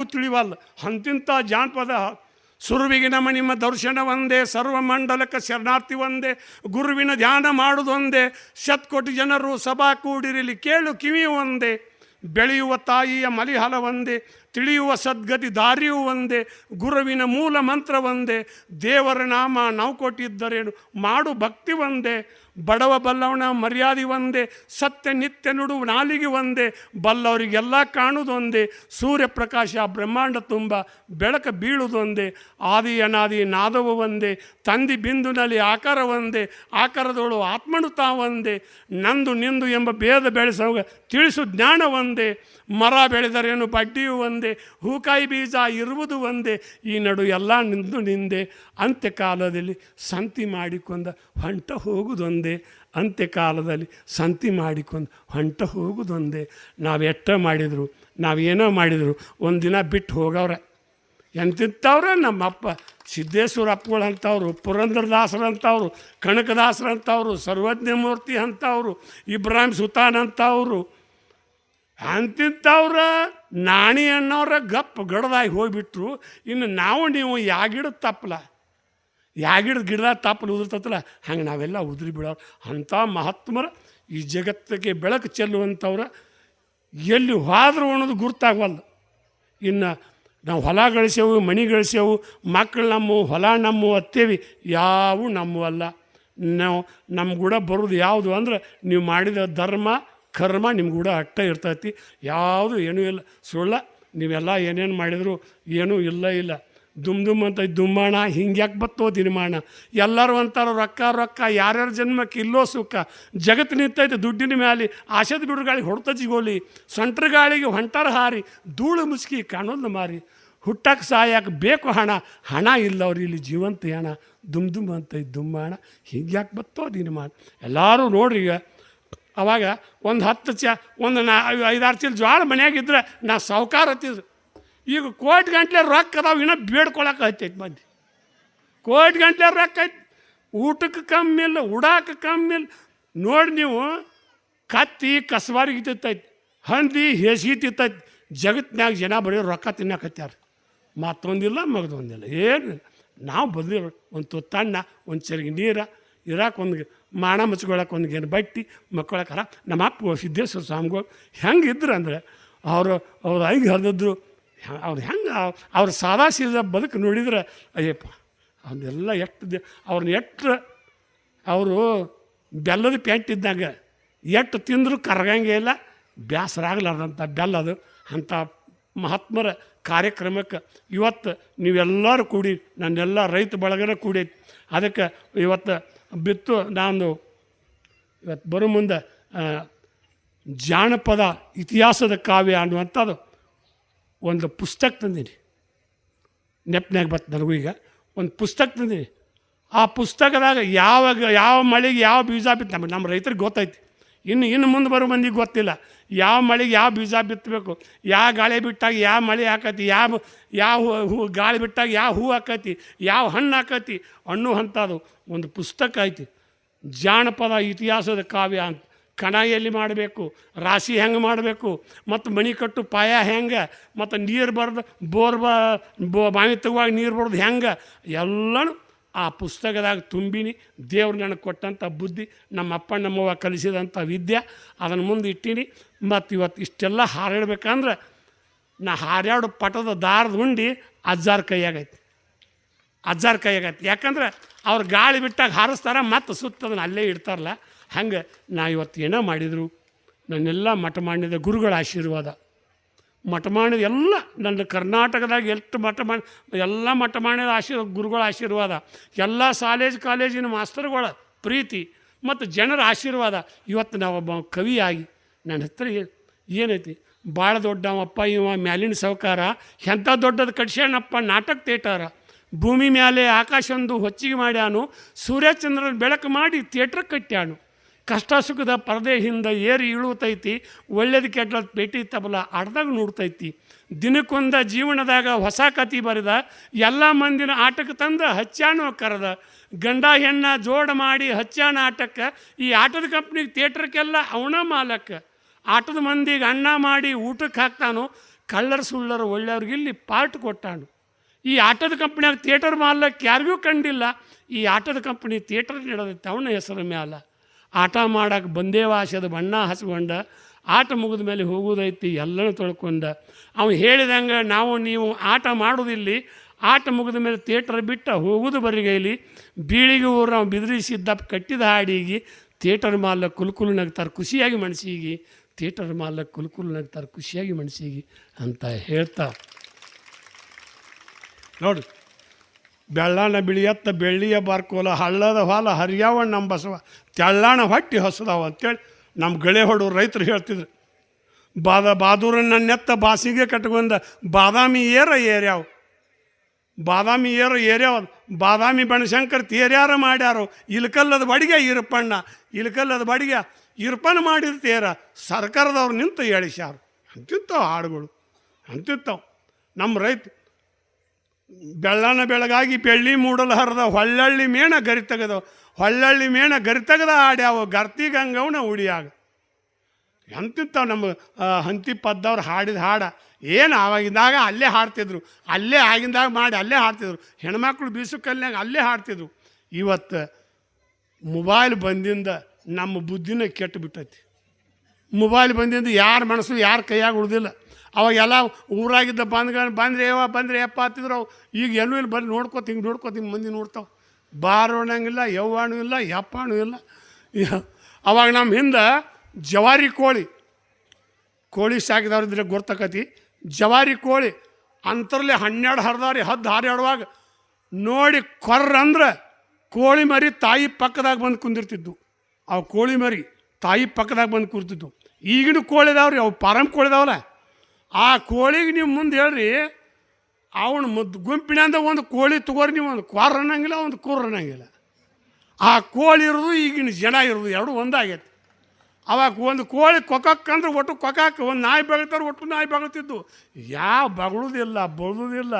ತಿಳಿವಲ್ಲ ಅಂತಿಂಥ ಜಾನಪದ. ಸುರುವಿಗೆ ನಮ ನಿಮ್ಮ ದರ್ಶನ ಒಂದೇ, ಸರ್ವಮಂಡಲಕ್ಕೆ ಶರಣಾರ್ಥಿ ಒಂದೇ, ಗುರುವಿನ ಧ್ಯಾನ ಮಾಡುವುದೊಂದೇ, ಶತ್ಕೋಟಿ ಜನರು ಸಭಾ ಕೂಡಿರಲಿ ಕೇಳು ಕಿವಿ ಒಂದೇ, ಬೆಳೆಯುವ ತಾಯಿಯ ಮಲಿಹಲ ಒಂದೇ, ತಿಳಿಯುವ ಸದ್ಗತಿ ದಾರಿಯೂ ಒಂದೇ, ಗುರುವಿನ ಮೂಲ ಮಂತ್ರ ಒಂದೇ, ದೇವರ ನಾಮ ನಾವು ಕೊಟ್ಟಿದ್ದರೇನು ಮಾಡು ಭಕ್ತಿ ಒಂದೇ, ಬಡವ ಬಲ್ಲವನ ಮರ್ಯಾದೆ ಒಂದೇ, ಸತ್ಯ ನಿತ್ಯ ನುಡುವ ನಾಲಿಗೆ ಒಂದೇ, ಬಲ್ಲವರಿಗೆಲ್ಲ ಕಾಣುವುದೊಂದೇ, ಸೂರ್ಯಪ್ರಕಾಶ ಬ್ರಹ್ಮಾಂಡ ತುಂಬ ಬೆಳಕು ಬೀಳುವುದೊಂದೇ, ಆದಿ ಅನಾದಿ ನಾದವು ಒಂದೇ, ತಂದಿ ಬಿಂದುನಲ್ಲಿ ಆಕಾರ ಒಂದೇ, ಆಕಾರದೊಳು ಆತ್ಮನು ತಾವೊಂದೇ, ನಂದು ನಿಂದು ಎಂಬ ಭೇದ ಬೆಳೆಸುವ ತಿಳಿಸು ಜ್ಞಾನ ಒಂದೇ, ಮರ ಬೆಳೆದರೇನು ಬಡ್ಡಿಯೂ ಒಂದೇ, ಹೂಕಾಯಿ ಬೀಜ ಇರುವುದು ಒಂದೇ, ಈ ನಡು ಎಲ್ಲ ನಿಂದು ನಿಂದೆ, ಅಂತ್ಯಕಾಲದಲ್ಲಿ ಸಂತಿ ಮಾಡಿಕೊಂಡ ಹೊಂಟ ಹೋಗುವುದೊಂದೇ, ಅಂತ್ಯಕಾಲದಲ್ಲಿ ಸಂತಿ ಮಾಡಿಕೊಂಡು ಹೊಂಟ ಹೋಗುವುದೊಂದೇ. ನಾವು ಎಷ್ಟ ಮಾಡಿದರು, ನಾವೇನೋ ಮಾಡಿದರು, ಒಂದಿನ ಬಿಟ್ಟು ಹೋಗವ್ರೆ. ಎಂತಿಂಥವ್ರೆ ನಮ್ಮಪ್ಪ ಸಿದ್ದೇಶ್ವರ ಅಪ್ಪಗಳಂಥವ್ರು, ಪುರಂದರದಾಸರಂಥವ್ರು, ಕನಕದಾಸರಂಥವ್ರು, ಸರ್ವಜ್ಞ ಮೂರ್ತಿ ಅಂಥವ್ರು, ಇಬ್ರಾಹಿಂ ಸುತಾನ್ ಅಂಥವ್ರು, ಅಂತಿಂಥವ್ರ ನಾಣಿ ಅನ್ನೋರ ಗಪ್ ಗಡದಾಗಿ ಹೋಗಿಬಿಟ್ರು. ಇನ್ನು ನಾವು ನೀವು ಯಾಗಿಡ ತಪ್ಪಲ, ಯಾಗಿಡ ಗಿಡದಾಗ ತಪ್ಪಲು ಉದುರ್ತತ್ತಲ್ಲ, ಹಂಗೆ ನಾವೆಲ್ಲ ಉದುರಿ ಬಿಡೋರು. ಅಂಥ ಮಹಾತ್ಮರ ಈ ಜಗತ್ತಿಗೆ ಬೆಳಕು ಚೆಲ್ಲುವಂಥವ್ರ ಎಲ್ಲಿ ಹೋದ್ರು ಅನ್ನೋದು ಗುರ್ತಾಗವಲ್ದು. ಇನ್ನು ನಾವು ಹೊಲ ಗಳಿಸೇವು, ಮನೆ ಗಳಿಸೇವು, ಮಕ್ಕಳು ನಮ್ಮ ಹೊಲ ನಮ್ಮ ಅತ್ತೇವಿ, ಯಾವು ನಮ್ಮವಲ್ಲ. ನಾವು ನಮ್ಮ ಕೂಡ ಬರೋದು ಯಾವುದು ಅಂದ್ರೆ ನೀವು ಮಾಡಿದ ಧರ್ಮ ಕರ್ಮ ನಿಮ್ಮ ಕೂಡ ಅಟ್ಟ ಇರ್ತೈತಿ, ಯಾವುದು ಏನೂ ಇಲ್ಲ. ಸುಳ್ಳ ನೀವೆಲ್ಲ ಏನೇನು ಮಾಡಿದ್ರು ಏನೂ ಇಲ್ಲ. ದುಮ್ ಅಂತ ದುಮ್ಮಾಣ, ಹಿಂಗೆ ಯಾಕೆ ಬತ್ತೋ ದಿನಮಾಣ. ಎಲ್ಲರೂ ಅಂತಾರ ರೊಕ್ಕ ರೊಕ್ಕ, ಯಾರ್ಯಾರ ಜನ್ಮಕ್ಕೆ ಇಲ್ಲೋ ಸುಖ, ಜಗತ್ತು ನಿಂತೈತೆ ದುಡ್ಡಿನ ಮ್ಯಾಲೆ, ಆಶದ ಬಿಡು ಗಾಳಿಗೆ ಹೊಡ್ತ ಜಿಗೋಲಿ, ಸೊಂಟ್ರ ಗಾಳಿಗೆ ಹೊಂಟಾರ ಹಾರಿ, ಧೂಳು ಮುಸ್ಕಿ ಕಾಣೋದು ಮಾರಿ, ಹುಟ್ಟಕ್ಕೆ ಸಾಯಕ್ಕೆ ಬೇಕು ಹಣ, ಹಣ ಇಲ್ಲವ್ರು ಇಲ್ಲಿ ಜೀವಂತ ಹಣ, ದುಮ್ ಅಂತ ದುಮ್ಮಾಣ, ಹಿಂಗೆ ಯಾಕೆ ಬತ್ತೋ ದಿನಮಾಣ. ಎಲ್ಲರೂ ನೋಡ್ರಿ, ಈಗ ಅವಾಗ ಒಂದು 5-6 ಚೀಲ ಜ್ವಾಳ ಮನ್ಯಾಗಿದ್ರೆ ನಾ ಸಾವ್ಕಾರ ಹತ್ತಿದ್ರು. ಈಗ ಕೋಟಿ ಗಂಟ್ಲೆ ರೊಕ್ಕ ಅದಾವೆ, ಇನ್ನೂ ಬೇಡ್ಕೊಳಕ್ಕೆ ಹತ್ತೈತೆ ಮಂದಿ. ಕೋಟಿ ಗಂಟ್ಲೆ ರೊಕ್ಕ ಐತಿ, ಊಟಕ್ಕೆ ಕಮ್ಮಿ ಇಲ್ಲ, ಉಡಾಕ ಕಮ್ಮಿ ಇಲ್ಲ. ನೋಡಿ ನೀವು, ಕತ್ತಿ ಕಸವಾರಿಗೆ ತಿತ್ತೈತಿ, ಹಂದಿ ಹೇಸಿಗೆ ತಿತ್ತೈತಿ, ಜಗತ್ತಿನಾಗ ಜನ ಬರೀ ರೊಕ್ಕ ತಿನ್ನಕತ್ಯಾರ, ಮತ್ತೊಂದಿಲ್ಲ ಮಗದೊಂದಿಲ್ಲ ಏನು. ನಾವು ಬದಲಿ ಒಂದು ತುತ್ತಣ್ಣ, ಒಂದು ಚರಿಗೆ ನೀರು, ಇರಾಕೆ ಒಂದು ಮಾಣ ಮುಚ್ಕೊಳಕ್ಕೆ ಒಂದು ಗೇನು ಬಟ್ಟಿ, ಮಕ್ಕಳಕ್ಕಾರ. ನಮ್ಮ ಅಪ್ಪ ಸಿದ್ದೇಶ್ವರ ಸ್ವಾಮಿಗಳು ಹೆಂಗೆ ಇದ್ರು ಅಂದರೆ ಅವ್ರು ಐಗೆ ಹರಿದಿದ್ರು. ಅವ್ರು ಹೆಂಗೆ ಅವ್ರು ಸಾದಾ ಸೀದಾ ಬದುಕು ನೋಡಿದ್ರೆ ಅಯ್ಯಪ್ಪ, ಅವನ್ನೆಲ್ಲ ಅವ್ರನ್ನ ಅವರು ಬೆಲ್ಲದ ಪ್ಯಾಂಟ್ ಇದ್ದಾಗ ಎಷ್ಟು ತಿಂದರೂ ಕರಗಂಗೆ ಇಲ್ಲ, ಬೇಸರಾಗಲಾರ್ದಂಥ ಬೆಲ್ಲದು. ಅಂಥ ಮಹಾತ್ಮರ ಕಾರ್ಯಕ್ರಮಕ್ಕೆ ಇವತ್ತು ನೀವೆಲ್ಲರೂ ಕೂಡಿ, ನನ್ನೆಲ್ಲ ರೈತ ಬಳಗನ ಕೂಡೈತಿ. ಅದಕ್ಕೆ ಇವತ್ತು ಬಿತ್ತು ನಾನು ಇವತ್ತು ಬರೋ ಮುಂದೆ ಜಾನಪದ ಇತಿಹಾಸದ ಕಾವ್ಯ ಅನ್ನುವಂಥದ್ದು ಒಂದು ಪುಸ್ತಕ ತಂದೀನಿ. ನೆಪ್ನಾಗ ಬತ್ತು ನನಗೂ ಈಗ ಒಂದು ಪುಸ್ತಕ ತಂದೀನಿ. ಆ ಪುಸ್ತಕದಾಗ ಯಾವ ಮಳೆಗೆ ಯಾವ ಬೀಜ ಬಿತ್ತು ನಮ್ಮ ರೈತರಿಗೆ ಗೊತ್ತೈತಿ. ಇನ್ನು ಮುಂದೆ ಬರೋ ಮಂದಿಗೆ ಗೊತ್ತಿಲ್ಲ ಯಾವ ಮಳೆಗೆ ಯಾವ ಬೀಜ ಬಿತ್ತಬೇಕು, ಯಾವ ಗಾಳಿ ಬಿಟ್ಟಾಗ ಯಾವ ಮಳೆ ಹಾಕತಿ, ಯಾವ ಹೂ ಗಾಳಿ ಬಿಟ್ಟಾಗ ಯಾವ ಹೂ ಹಾಕತಿ, ಯಾವ ಹಣ್ಣು ಹಾಕತಿ ಅನ್ನುವಂಥದ್ದು ಒಂದು ಪುಸ್ತಕ ಐತಿ. ಜಾನಪದ ಇತಿಹಾಸದ ಕಾವ್ಯ ಅಂತ. ಕಣ ಎಲ್ಲಿ ಮಾಡಬೇಕು, ರಾಶಿ ಹೆಂಗೆ ಮಾಡಬೇಕು, ಮತ್ತು ಮಣಿ ಕಟ್ಟು ಪಾಯ ಹೆಂಗೆ, ಮತ್ತು ನೀರು ಬರೋದು ಬಾವಿ ತಗುವಾಗ ನೀರು ಬರೋದು ಹೆಂಗೆ, ಎಲ್ಲನೂ ಆ ಪುಸ್ತಕದಾಗ ತುಂಬಿನಿ. ದೇವ್ರು ನನಗೆ ಕೊಟ್ಟಂಥ ಬುದ್ಧಿ, ನಮ್ಮ ಅಪ್ಪ ನಮ್ಮವ್ವ ಕಲಿಸಿದಂಥ ವಿದ್ಯೆ ಅದನ್ನು ಮುಂದೆ ಇಟ್ಟೀನಿ. ಮತ್ತು ಇವತ್ತು ಇಷ್ಟೆಲ್ಲ ಹಾರಾಡ್ಬೇಕಂದ್ರೆ ನಾ ಹಾರಾಡೋ ಪಟದ ದಾರದ ಉಂಡಿ ಅಜ್ಜಾರ ಕೈಯಾಗೈತಿ. ಯಾಕಂದ್ರೆ ಅವ್ರು ಗಾಳಿ ಬಿಟ್ಟಾಗ ಹಾರಿಸ್ತಾರ, ಮತ್ತು ಸುತ್ತದನ್ನು ಅಲ್ಲೇ ಇಡ್ತಾರಲ್ಲ. ಹಂಗೆ ನಾ ಇವತ್ತು ಏನೋ ಮಾಡಿದರು, ನನ್ನೆಲ್ಲ ಮಠಮಾನ್ಯದ ಗುರುಗಳ ಆಶೀರ್ವಾದ, ಮಠಮಾನ್ಯದ ಎಲ್ಲ ನನ್ನ ಕರ್ನಾಟಕದಾಗ ಎಲ್ಲ ಮಠಮಾನ್ಯದ ಗುರುಗಳ ಆಶೀರ್ವಾದ, ಎಲ್ಲ ಕಾಲೇಜಿನ ಮಾಸ್ತರ್ಗಳ ಪ್ರೀತಿ ಮತ್ತು ಜನರ ಆಶೀರ್ವಾದ. ಇವತ್ತು ನಾವೊಬ್ಬ ಕವಿಯಾಗಿ ನನ್ನ ಹತ್ರ ಏನೈತಿ, ಭಾಳ ದೊಡ್ಡವಪ್ಪ ಇವ ಮ್ಯಾಲಿನ ಸಾವ್ಕಾರ, ಎಂಥ ದೊಡ್ಡದು ಕಟ್ಸ್ಯಾನಪ್ಪ ನಾಟಕ ಥಿಯೇಟರ, ಭೂಮಿ ಮ್ಯಾಲೆ ಆಕಾಶಂದು ಹೊಚ್ಚಿಗೆ ಮಾಡ್ಯಾನು, ಸೂರ್ಯಚಂದ್ರನ ಬೆಳಕು ಮಾಡಿ ಥಿಯೇಟ್ರ್ ಕಟ್ಟ್ಯಾನು, ಕಷ್ಟ ಸುಖದ ಪರದೆ ಹಿಂದೆ ಏರಿ ಇಳುತ್ತೈತಿ, ಒಳ್ಳೇದು ಕೆಟ್ಟ ಭೇಟಿ ತಬಲ ಆಡ್ದಾಗ ನೋಡ್ತೈತಿ, ದಿನಕ್ಕೊಂದ ಜೀವನದಾಗ ಹೊಸ ಕತೆ ಬರೆದ, ಎಲ್ಲ ಮಂದಿನ ಆಟಕ್ಕೆ ತಂದ ಹಚ್ಚಾನು ಕರೆದ, ಗಂಡ ಹೆಣ್ಣ ಜೋಡ ಮಾಡಿ ಹಚ್ಚಾನ ಆಟಕ್ಕೆ, ಈ ಆಟದ ಕಂಪ್ನಿಗೆ ಥಿಯೇಟ್ರಕ್ಕೆಲ್ಲ ಅವನ ಮಾಲಕ್ಕೆ, ಆಟದ ಮಂದಿಗೆ ಅನ್ನ ಮಾಡಿ ಊಟಕ್ಕೆ ಹಾಕ್ತಾನು, ಕಳ್ಳರ ಸುಳ್ಳರ ಒಳ್ಳೆಯವ್ರಿಗೆ ಇಲ್ಲಿ ಪಾರ್ಟ್ ಕೊಟ್ಟಾನು. ಈ ಆಟದ ಕಂಪ್ನಿಯಾಗ ಥಿಯೇಟರ್ ಮಾಲಕ್ಕೆ ಯಾರಿಗೂ ಕಂಡಿಲ್ಲ. ಈ ಆಟದ ಕಂಪ್ನಿ ಥಿಯೇಟರ್ ನಡೆದೈತೆ ಅವನ ಹೆಸರ ಮ್ಯಾಲ. ಆಟ ಮಾಡಕ್ಕೆ ಬಂದೇವ ಆಸೆದ ಬಣ್ಣ ಹಚ್ಕೊಂಡ, ಆಟ ಮುಗಿದ ಮೇಲೆ ಹೋಗೋದೈತಿ ಎಲ್ಲನೂ ತೊಳ್ಕೊಂಡ. ಅವನು ಹೇಳಿದಂಗೆ ನಾವು ನೀವು ಆಟ ಮಾಡೋದಿಲ್ಲಿ, ಆಟ ಮುಗಿದ ಮೇಲೆ ಥಿಯೇಟರ್ ಬಿಟ್ಟು ಹೋಗೋದು ಬರಿಗೈಲಿ. ಬೀಳಿಗೆ ಊರು ನಾವು ಬಿದ್ರಿಸಿದ್ದ ಕಟ್ಟಿದ ಹಾಡಿಗೆ ಥಿಯೇಟರ್ ಮಾಲ ಕುಲ್ಕುಲ್ ನಗ್ತಾರೆ ಖುಷಿಯಾಗಿ ಮನಸ್ಸಿಗೆ, ಥಿಯೇಟರ್ ಮಾಲ ಕುಲ್ಕುಲ್ ನಗ್ತಾರೆ ಖುಷಿಯಾಗಿ ಮನಸ್ಸಿಗೆ ಅಂತ ಹೇಳ್ತಾ ನೋಡಿ. ಬೆಳ್ಳಾಣ ಬಿಳಿಯತ್ತ ಬೆಳ್ಳಿಯ ಬಾರ್ಕೋಲ, ಹಳ್ಳದ ಹೊಲ ಹರಿಯಾವ ನಮ್ಮ ಬಸವ, ತೆಳ್ಳಾಣ ಹೊಟ್ಟಿ ಹೊಸದವ ಅಂತೇಳಿ ನಮ್ಮ ಗಳೆ ಹೊಡೋರು ರೈತರು ಹೇಳ್ತಿದ್ರು. ಬಾದೂರನ್ನ ನೆತ್ತ ಬಾಸಿಗೆ ಕಟ್ಕೊಂಡ ಬಾದಾಮಿ ಏರ್ಯಾವ, ಬಾದಾಮಿ ಏರ್ಯಾವ, ಬಾದಾಮಿ ಬನಶಂಕರ್ ತೇರ್ಯಾರ ಮಾಡ್ಯಾರು. ಇಲ್ಕಲ್ಲದ ಬಡಿಗೆ ಇರ್ಪಣ್ಣ, ಇಲ್ಕಲ್ಲದ ಬಡಿಗೆ ಇರ್ಪಣ್ಣ ಮಾಡಿರ್ತೇರ, ಸರ್ಕಾರದವ್ರು ನಿಂತು ಹೇಳಿಸ್ಯಾರು. ಅಂತಿಂತವು ಹಾಡುಗಳು, ಅಂತಿಂತವು. ನಮ್ಮ ರೈತ ಬೆಳ್ಳಾನ ಬೆಳಗಾಗಿ ಬೆಳ್ಳಿ ಮೂಡಲು ಹರಿದ ಹೊಳ್ಳಳ್ಳಿ ಮೇಣ ಗರಿ ತೆಗೆದವು, ಹೊಳ್ಳಳ್ಳಿ ಮೇಣ ಗರಿ ತೆಗೆದ ಹಾಡ್ಯಾವ ಗರ್ತಿಗಂಗವನ ಉಡಿಯಾಗ. ಎಂತಿಂತವು ನಮ್ಮ ಹಂತಿ ಪದ್ದವ್ರು ಹಾಡಿದ ಹಾಡ. ಏನು ಆವಾಗಿದ್ದಾಗ ಅಲ್ಲೇ ಹಾಡ್ತಿದ್ರು, ಅಲ್ಲೇ ಆಗಿಂದಾಗ ಮಾಡಿ ಅಲ್ಲೇ ಹಾಡ್ತಿದ್ರು. ಹೆಣ್ಮಕ್ಳು ಬೀಸು ಕಲ್ಯಾಗ ಅಲ್ಲೇ ಹಾಡ್ತಿದ್ರು. ಇವತ್ತು ಮೊಬೈಲ್ ಬಂದಿಂದ ನಮ್ಮ ಬುದ್ಧಿನ ಕೆಟ್ಟು ಬಿಟ್ಟೈತಿ. ಮೊಬೈಲ್ ಬಂದಿಂದ ಯಾರ ಮನಸ್ಸು ಯಾರ ಕೈಯಾಗ ಉಳಿದಿಲ್ಲ. ಅವಾಗೆಲ್ಲ ಊರಾಗಿದ್ದ ಬಂದ್ರೆ ಯಪ್ಪ ಹತ್ತಿದ್ರು. ಅವು ಈಗ ಎಲ್ಲೂ ಇಲ್ಲ, ಬಂದು ನೋಡ್ಕೋತ ಹಿಂಗೆ ಮಂದಿ ನೋಡ್ತಾವೆ. ಬಾರೋಣಂಗಿಲ್ಲ, ಯವ್ವಾಣೂ ಇಲ್ಲ, ಯಪ್ಪಾಣೂ ಇಲ್ಲ. ಅವಾಗ ನಮ್ಮ ಹಿಂದೆ ಜವಾರಿ ಕೋಳಿ ಸಾಕಿದವ್ರಿದ್ರೆ ಗೊತ್ತಕತಿ. ಜವಾರಿ ಕೋಳಿ ಅಂತರ್ಲಿ 12 ಹರಿದಾರಿ ಹದ್ದು ಹಾರಾಡುವಾಗ ನೋಡಿ ಕೊರ್ರಂದ್ರೆ ಕೋಳಿ ಮರಿ ತಾಯಿ ಪಕ್ಕದಾಗ ಬಂದು ಕುಂದಿರ್ತಿದ್ದು. ಅವು ಕೋಳಿ ಮರಿ ತಾಯಿ ಪಕ್ಕದಾಗ ಬಂದು ಕೂರ್ತಿದ್ದು. ಈಗಿನ ಕೋಳಿ ಇದಾವ್ರಿ, ಅವು ಪಾರಂ ಕೋಳಿ ಇದಾವಲ್ಲ, ಆ ಕೋಳಿಗೆ ನೀವು ಮುಂದೆ ಹೇಳ್ರಿ, ಅವನು ಗುಂಪಿನಿಂದ ಒಂದು ಕೋಳಿ ತಗೋರಿ, ನೀವು ಒಂದು ಕ್ವಾರ್ ಅನ್ನಂಗಿಲ್ಲ, ಒಂದು ಕೂರ್ ಅನ್ನಂಗಿಲ್ಲ. ಆ ಕೋಳಿ ಇರೋದು ಈಗಿನ ಜನ ಇರೋದು ಎರಡು ಒಂದಾಗೈತಿ. ಅವಾಗ ಒಂದು ಕೋಳಿ ಕೊಕ್ಕಂದ್ರೆ ಒಟ್ಟು ಕೊಕ್ಕಾಕ, ಒಂದು ನಾಯಿ ಬೆಳಿತಾರೆ ಒಟ್ಟು ನಾಯಿ ಬೆಳತಿದ್ದು. ಯಾವ ಬಗಳೋದಿಲ್ಲ ಬಳ್ದುದಿಲ್ಲ.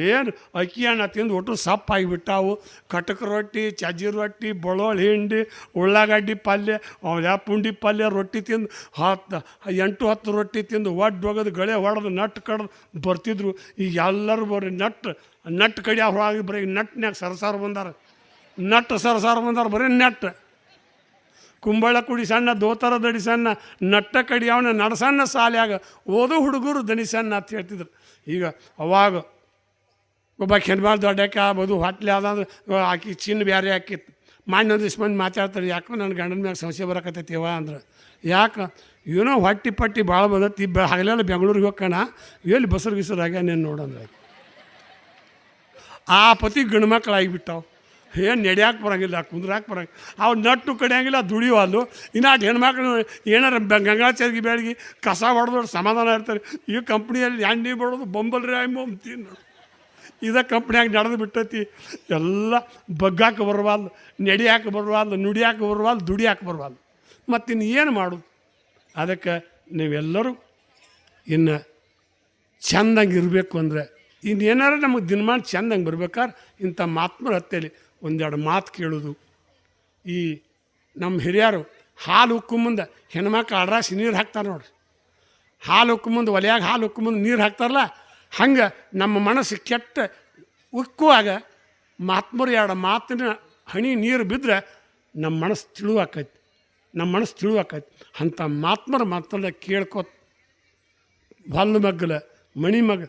ಏನು ಅಕ್ಕಿ ಅನ್ನ ತಿಂದು ಒಟ್ಟು ಸಪ್ಪಾಗಿಬಿಟ್ಟಾವು. ಕಟಕ ರೊಟ್ಟಿ, ಚಜ್ಜಿ ರೊಟ್ಟಿ, ಬೊಳೋಳು ಹಿಂಡಿ, ಉಳ್ಳಾಗಡ್ಡಿ ಪಲ್ಯ, ಪುಂಡಿ ಪಲ್ಯ ರೊಟ್ಟಿ ತಿಂದು 8-10 ರೊಟ್ಟಿ ತಿಂದು ಒಡ್ಡು ಹೋಗೋದು, ಗಳೆ ಹೊಡೆದು ನಟ್ಟು ಕಡ್ದು ಬರ್ತಿದ್ರು. ಈಗ ಎಲ್ಲರೂ ಬರ್ರಿ ನಟ್ಟು ಕಡಿ ಹೊರಗೆ ಬರೀ ನಟ್ನ್ಯಾಗ ಸರಸಾರ ಬಂದಾರ, ನಟ್ಟು ಸರಸಾರ ಬಂದಾರ, ಬರೀ ನಟ್ಟು. ಕುಂಬಳ ಕುಡಿ ಸಣ್ಣ, ದೋತರ ದಡಿ ಸಣ್ಣ, ನಟ್ಟ ಕಡಿ ಅವನ ನಡಸಣ್ಣ ಸಾಲ್ಯಾಗ ಓದು ಹುಡುಗರು ದನಿ ಸಣ್ಣ ಅಂತ ಹೇಳ್ತಿದ್ರು. ಈಗ ಅವಾಗ ಒಬ್ಬ ಹೆಣ್ಮಾಳ ದೊಡ್ಡಕ್ಕೆ ಆಗ್ಬೋದು, ಹೊಟ್ಲೆ ಆದಂದ್ರೆ ಆಕಿ ಚಿನ್ನ ಬೇರೆ ಹಾಕಿತ್ತು. ಒಂದಿಷ್ಟು ಮಂದಿ ಮಾತಾಡ್ತಾರೆ, ಯಾಕೋ ನನ್ನ ಗಂಡನ ಮ್ಯಾಗ ಸಂಶಯ ಬರಕತ್ತೈತಿವ ಅಂದ್ರೆ. ಯಾಕೆ ಏನೋ ಹೊಟ್ಟಿ ಪಟ್ಟಿ ಭಾಳ ಬಂದೈತಿ, ಹಗಲೆಲ್ಲ ಬೆಂಗಳೂರಿಗೆ ಹೋಗೋಣ, ಎಲ್ಲಿ ಬಸರು ಗಿಸರು ಆಗ್ಯ ನೀನು ನೋಡಂದ್ರೆ. ಆ ಪತಿ ಗಂಡು ಮಕ್ಳು ಆಗಿಬಿಟ್ಟಾವು. ಏನು ನಡ್ಯಾಕೆ ಬರೋಂಗಿಲ್ಲ, ಕುಂದ್ರಾಕೆ ಬರೋಂಗಿಲ್ಲ, ಅವು ನಟ್ಟು ಕಡಿಯೋಂಗಿಲ್ಲ, ದುಡಿಯೋವಲ್ಲು. ಇನ್ನು ಹೆಣ್ಮಕ್ಳು ಏನಾರ ಗಂಗಾಚರ್ಗಿ ಬೆಳಗ್ಗೆ ಕಸ ಹೊಡೆದೋಡು ಸಮಾಧಾನ ಇರ್ತಾರೆ. ಈ ಕಂಪ್ನಿಯಲ್ಲಿ ಎಣ್ಣೆ ಬಡೋದು ಬೊಂಬಲ್ರಿ ಆಯ್ಮೊಂಬ ತಿನ್ನು, ಇದೇ ಕಂಪ್ನಿಯಾಗ ನಡೆದು ಬಿಟ್ಟೈತಿ. ಎಲ್ಲ ಬಗ್ಗಾಕೆ ಬರವಾಲ್ದು, ನಡಿಯಾಕೆ ಬರವಾಲ್ದು, ನುಡಿಯಾಕೆ ಬರವಾಲ್ದು, ದುಡಿಯಾಕೆ ಬರವಾಲ್ದು. ಮತ್ತಿನ್ನು ಏನು ಮಾಡೋದು? ಅದಕ್ಕೆ ನೀವೆಲ್ಲರೂ ಇನ್ನು ಚೆಂದಂಗೆ ಇರಬೇಕು ಅಂದರೆ, ಇನ್ನೇನಾರು ನಮಗೆ ದಿನಮಾನ ಚೆಂದಂಗೆ ಬರ್ಬೇಕಾದ್ರೆ ಇಂಥ ಮಾತ್ಮರ ಹತ್ತೇಲಿ ಒಂದೆರಡು ಮಾತು ಕೇಳೋದು. ಈ ನಮ್ಮ ಹಿರಿಯರು ಹಾಲು ಉಕ್ಕು ಮುಂದೆ ಹೆಣ್ಮಕ್ಳು ಅಡ್ರಾಸಿ ನೀರು ಹಾಕ್ತಾರೆ ನೋಡ್ರಿ. ಹಾಲು ಉಕ್ಕು ಮುಂದೆ ಒಲೆಯಾಗ ಹಾಲು ಉಕ್ಕು ಮುಂದೆ ನೀರು ಹಾಕ್ತಾರಲ್ಲ, ಹಂಗೆ ನಮ್ಮ ಮನಸ್ಸು ಕೆಟ್ಟ ಉಕ್ಕುವಾಗ ಮಾತ್ಮರು ಎರಡು ಮಾತಿನ ಹನಿ ನೀರು ಬಿದ್ದರೆ ನಮ್ಮ ಮನಸ್ಸು ತಿಳುವಾಕೈತಿ, ಅಂಥ ಮಾತ್ಮರ ಮಾತಲ್ಲ ಕೇಳ್ಕೊತ ಹೊಲ್ಲು ಮಗ್ಗಲ ಮಣಿ ಮಗ್ಗ